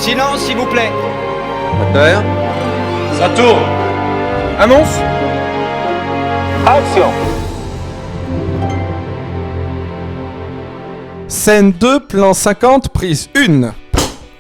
Silence, s'il vous plaît. Moteur. Ça tourne. Annonce. Action. Scène 2, plan 50, prise 1.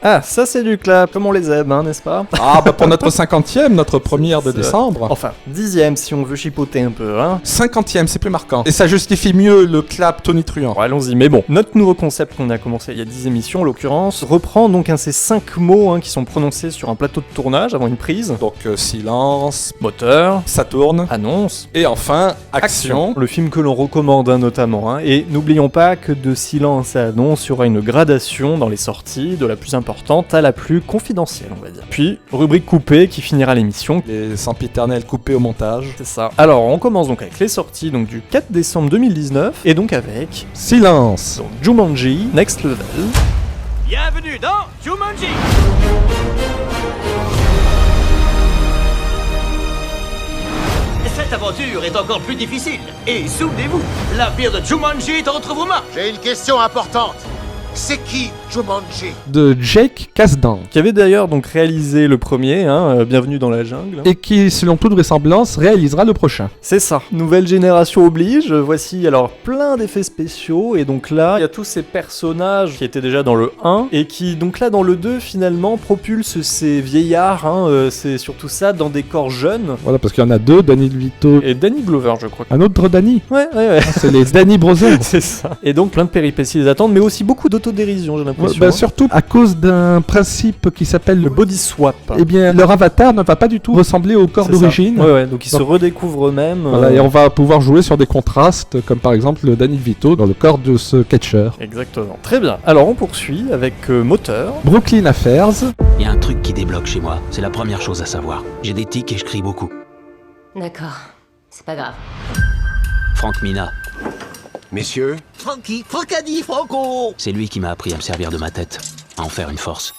Ah, ça c'est du clap, comme on les aime, hein, n'est-ce pas? Ah, bah pour notre 50e, notre première de décembre. Enfin, 10e si on veut chipoter un peu, hein. 50e, c'est plus marquant. Et ça justifie mieux le clap tonitruant. Bon, allons-y, mais bon, notre nouveau concept qu'on a commencé il y a 10 émissions, en l'occurrence, reprend donc ces 5 mots qui sont prononcés sur un plateau de tournage avant une prise. Donc silence, Moteur, ça tourne. annonce, Et enfin, action. le film que l'on recommande notamment. Et n'oublions pas que de silence à annonce, il y aura une gradation dans les sorties, de la plus importante à la plus confidentielle, on va dire. Puis, rubrique coupée qui finira l'émission. Les sempiternels coupés au montage. C'est ça. Alors, on commence donc avec les sorties donc, du 4 décembre 2019, et donc avec Silence. donc, Jumanji, Next Level. Bienvenue dans Jumanji. Cette aventure est encore plus difficile. Et souvenez-vous, l'avenir de Jumanji est entre vos mains. J'ai une question importante. C'est qui Jumanji? De Jake Kasdan. Qui avait d'ailleurs donc réalisé le premier, Bienvenue dans la jungle. Et qui, selon toute vraisemblance, réalisera le prochain. C'est ça. Nouvelle génération oblige. Voici alors plein d'effets spéciaux. Et donc là, il y a tous ces personnages qui étaient déjà dans le 1 et qui, donc là, dans le 2, finalement, propulsent ces vieillards. C'est surtout ça, dans des corps jeunes. Voilà, parce qu'il y en a deux, Danny DeVito. Et Danny Glover, je crois. Un autre Danny. Ouais. C'est les Danny Brothers. C'est ça. Et donc plein de péripéties les attendent, mais aussi beaucoup d'autodérision, j'ai l'impression. Bah, surtout à cause d'un principe qui s'appelle Le body swap. Eh bien, leur avatar ne va pas du tout ressembler au corps C'est ça. d'origine. Ouais, donc ils se redécouvrent eux-mêmes. Voilà, et on va pouvoir jouer sur des contrastes, comme par exemple le Danny DeVito dans le corps de ce catcheur. Exactement. Très bien. Alors on poursuit avec Moteur. Brooklyn Affairs. Il y a un truc qui débloque chez moi, c'est la première chose à savoir. J'ai des tics et je crie beaucoup. D'accord, c'est pas grave. Franck Mina, Messieurs, Francky, Francadi, Franco. c'est lui qui m'a appris à me servir de ma tête, à en faire une force.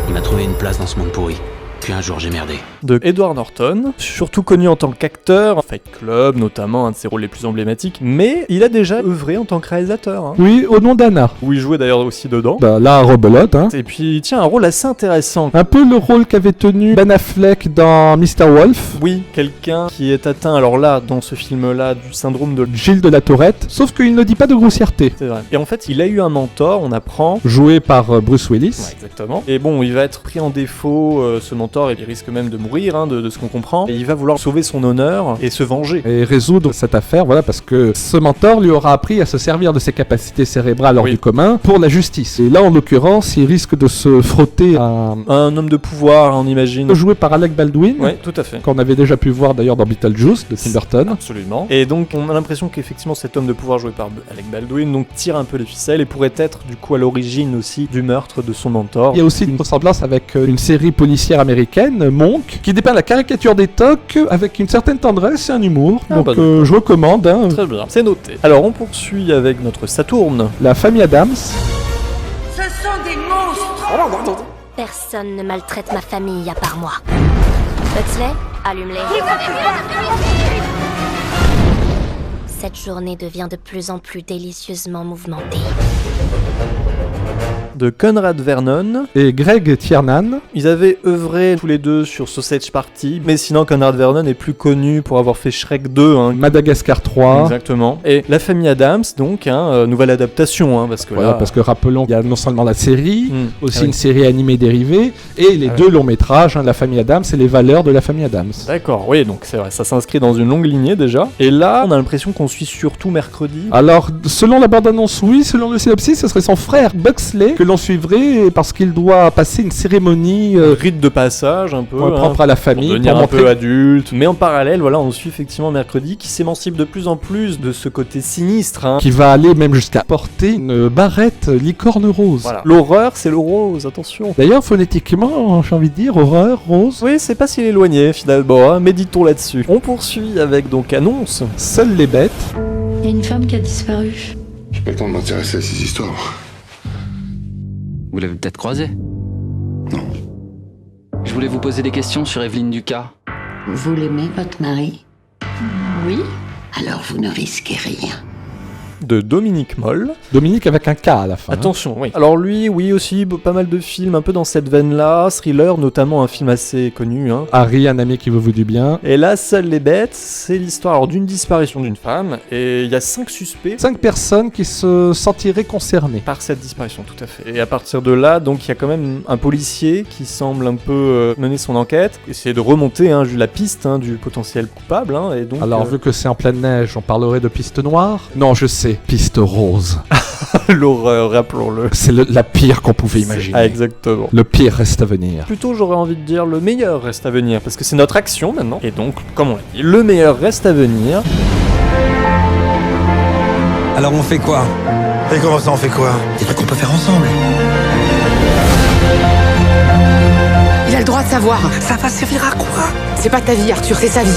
Il m'a trouvé une place dans ce monde pourri. Puis un jour j'ai merdé. De Edward Norton, surtout connu en tant qu'acteur, Fight Club notamment, un de ses rôles les plus emblématiques, mais il a déjà œuvré en tant que réalisateur, Oui, au nom d'Anna. où il jouait d'ailleurs aussi dedans. Bah, là, rebelote, hein. Et puis il tient un rôle assez intéressant. Un peu le rôle qu'avait tenu Ben Affleck dans Mr. Wolf, Oui, quelqu'un qui est atteint, alors là, dans ce film-là, du syndrome de... Gilles de la Tourette, sauf qu'il ne dit pas de grossièreté. C'est vrai. Et en fait, il a eu un mentor, on apprend... Joué par Bruce Willis. Ouais, exactement. Et bon, il va être pris en défaut, ce mentor, et il risque même de mourir, de ce qu'on comprend. Et il va vouloir sauver son honneur et se venger. Et résoudre cette affaire, voilà, parce que ce mentor lui aura appris à se servir de ses capacités cérébrales hors Oui. du commun pour la justice. Et là, en l'occurrence, il risque de se frotter à... Un homme de pouvoir, on imagine. joué par Alec Baldwin, Ouais, tout à fait. qu'on avait déjà pu voir d'ailleurs dans Beetlejuice de Tim Burton. Absolument. Et donc, on a l'impression qu'effectivement, cet homme de pouvoir joué par Alec Baldwin donc tire un peu les ficelles et pourrait être du coup à l'origine aussi du meurtre de son mentor. Il y a aussi une ressemblance avec une série policière américaine, Monk, qui dépeint la caricature des tocs avec une certaine tendresse et un humour. Ah, Donc bah, d'accord. je recommande, hein, Très bien, c'est noté. Alors, on poursuit avec notre Saturne. La famille Adams. Ce sont des monstres. Personne ne maltraite ma famille à part moi. Huxley, allume-les. Cette journée devient de plus en plus délicieusement mouvementée. De Conrad Vernon. Et Greg Tiernan. Ils avaient œuvré tous les deux sur Sausage Party, mais sinon Conrad Vernon est plus connu pour avoir fait Shrek 2. Madagascar 3. Exactement. Et La famille Adams, donc, nouvelle adaptation, parce que Voilà, là... parce que rappelons, il y a non seulement la série, aussi Ah oui. une série animée dérivée, et les deux longs métrages, La famille Adams et les valeurs de la famille Adams. D'accord, oui, donc c'est vrai, ça s'inscrit dans une longue lignée déjà. Et là, on a l'impression qu'on suit surtout mercredi. Alors, selon la bande-annonce, oui, selon le synopsis, ce serait son frère Buxley que l'on suivrait parce qu'il doit passer une cérémonie Rite de passage, un peu. propre à la Pour famille, devenir pour un peu montrer... adulte. Mais en parallèle, voilà, on suit effectivement mercredi qui s'émancipe de plus en plus de ce côté sinistre. qui va aller même jusqu'à porter une barrette licorne rose. Voilà. L'horreur, c'est le rose, attention. D'ailleurs, phonétiquement, j'ai envie de dire, horreur, rose. Oui, c'est pas si éloigné finalement, méditons là-dessus. On poursuit avec donc Annonce. Seules les bêtes. Il y a une femme qui a disparu. J'ai pas le temps de m'intéresser à ces histoires. Vous l'avez peut-être croisée? Non. Je voulais vous poser des questions sur Evelyne Ducas. Vous l'aimez, votre mari? Oui. Alors vous ne risquez rien. de Dominique Moll. Dominique avec un K à la fin. Attention, oui. Alors lui, oui aussi, pas mal de films un peu dans cette veine-là, thriller, notamment un film assez connu. Harry, un ami qui veut vous du bien. Et là, Seules les bêtes, c'est l'histoire d'une disparition d'une femme, et il y a 5 suspects. 5 personnes qui se sentiraient concernées. Par cette disparition, tout à fait. Et à partir de là, donc il y a quand même un policier qui semble un peu mener son enquête, essayer de remonter la piste du potentiel coupable. Et donc, alors, vu que c'est en pleine neige, on parlerait de piste noire? Non, je sais, piste rose. L'horreur, rappelons-le. C'est la pire qu'on pouvait imaginer. Ah, exactement. Le pire reste à venir. Plutôt, j'aurais envie de dire le meilleur reste à venir, parce que c'est notre action maintenant. Et donc, comme on l'a dit, le meilleur reste à venir. Alors on fait quoi? Et comment ça on fait quoi? Des trucs qu'on peut faire ensemble. Il a le droit de savoir. Ça va servir à quoi? C'est pas ta vie, Arthur, c'est sa vie.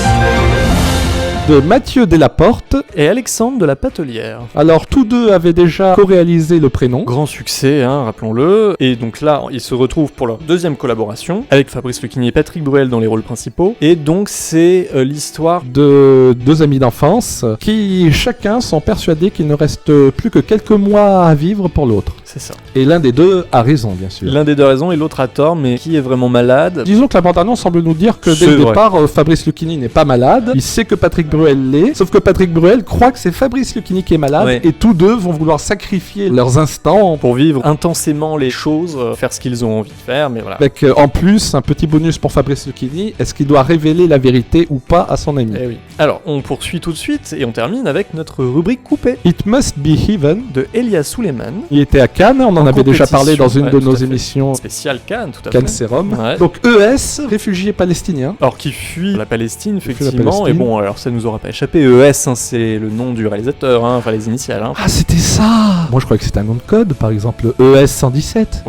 De Mathieu Delaporte et Alexandre de la Patelière. Alors, tous deux avaient déjà co-réalisé le prénom. Grand succès, rappelons-le. Et donc là, ils se retrouvent pour leur deuxième collaboration, avec Fabrice Lucchini et Patrick Bruel dans les rôles principaux. Et donc, c'est l'histoire de deux amis d'enfance qui, chacun, sont persuadés qu'il ne reste plus que quelques mois à vivre pour l'autre. C'est ça. Et l'un des deux a raison, bien sûr. L'un des deux a raison et l'autre a tort, mais qui est vraiment malade? Disons que la bande-annonce semble nous dire que dès le départ, Fabrice Lucchini n'est pas malade. Il sait que Patrick Bruel l'est, sauf que Patrick Bruel croit que c'est Fabrice Lucchini qui est malade, et tous deux vont vouloir sacrifier leurs instants pour vivre intensément les choses, faire ce qu'ils ont envie de faire, mais voilà. Avec en plus un petit bonus pour Fabrice Lucchini, est-ce qu'il doit révéler la vérité ou pas à son ami? Eh oui. Alors, on poursuit tout de suite et on termine avec notre rubrique coupée. It Must Be Heaven de Elia Suleiman. Il était à Cannes, on en avait déjà parlé dans une de nos émissions spéciale Cannes, tout à Cannes fait. Sérum. Donc ES, réfugié palestinien. Alors qui fuit la Palestine, effectivement. Et bon, alors ça nous aura pas échappé. ES, c'est le nom du réalisateur, enfin les initiales. Ah, c'était ça. Moi, je croyais que c'était un nom de code, par exemple ES 117.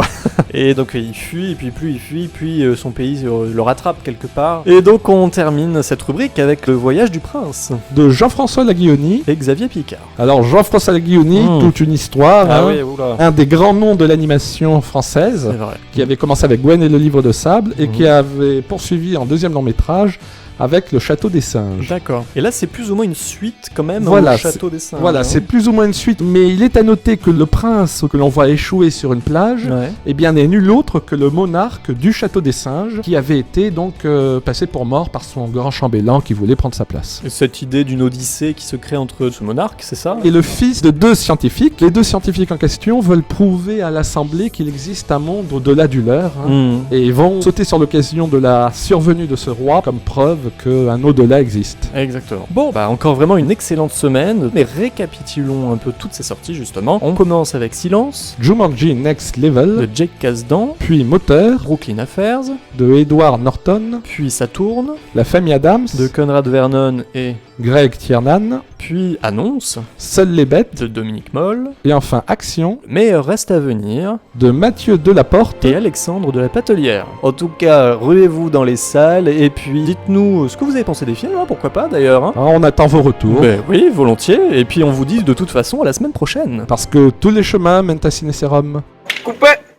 Et donc il fuit, et puis plus il fuit, puis son pays le rattrape quelque part. Et donc on termine cette rubrique avec Le Voyage du Prince de Jean-François Laguioni et Xavier Picard. Alors Jean-François Laguioni, toute une histoire, un des grands noms de l'animation française, qui avait commencé avec Gwen et le Livre de Sable et qui avait poursuivi en deuxième long métrage avec Le Château des Singes. D'accord. Et là, c'est plus ou moins une suite quand même au Château des Singes. Voilà, c'est plus ou moins une suite. Mais il est à noter que le prince que l'on voit échouer sur une plage, eh bien, n'est nul autre que le monarque du Château des Singes, qui avait été donc passé pour mort par son grand chambellan qui voulait prendre sa place. Et cette idée d'une odyssée qui se crée entre ce monarque, c'est ça? Et le fils de deux scientifiques. Les deux scientifiques en question veulent prouver à l'Assemblée qu'il existe un monde au-delà du leur. Et ils vont sauter sur l'occasion de la survenue de ce roi comme preuve qu'un au-delà existe. Exactement. Bon, encore vraiment une excellente semaine, mais récapitulons un peu toutes ces sorties justement. On commence avec Silence, Jumanji Next Level de Jake Kasdan, puis Moteur, Brooklyn Affairs de Edward Norton, puis Saturne, La Famille Adams de Conrad Vernon et Greg Tiernan, puis Annonce, Seules les bêtes de Dominique Moll, et enfin Action, Meilleur reste à venir de Mathieu Delaporte et Alexandre de la Patelière. En tout cas, ruez-vous dans les salles et puis dites-nous ce que vous avez pensé des films, pourquoi pas d'ailleurs. On attend vos retours. Oui, volontiers, et puis on vous dit de toute façon à la semaine prochaine. Parce que tous les chemins mènent à Ciné Sérum. Coupé.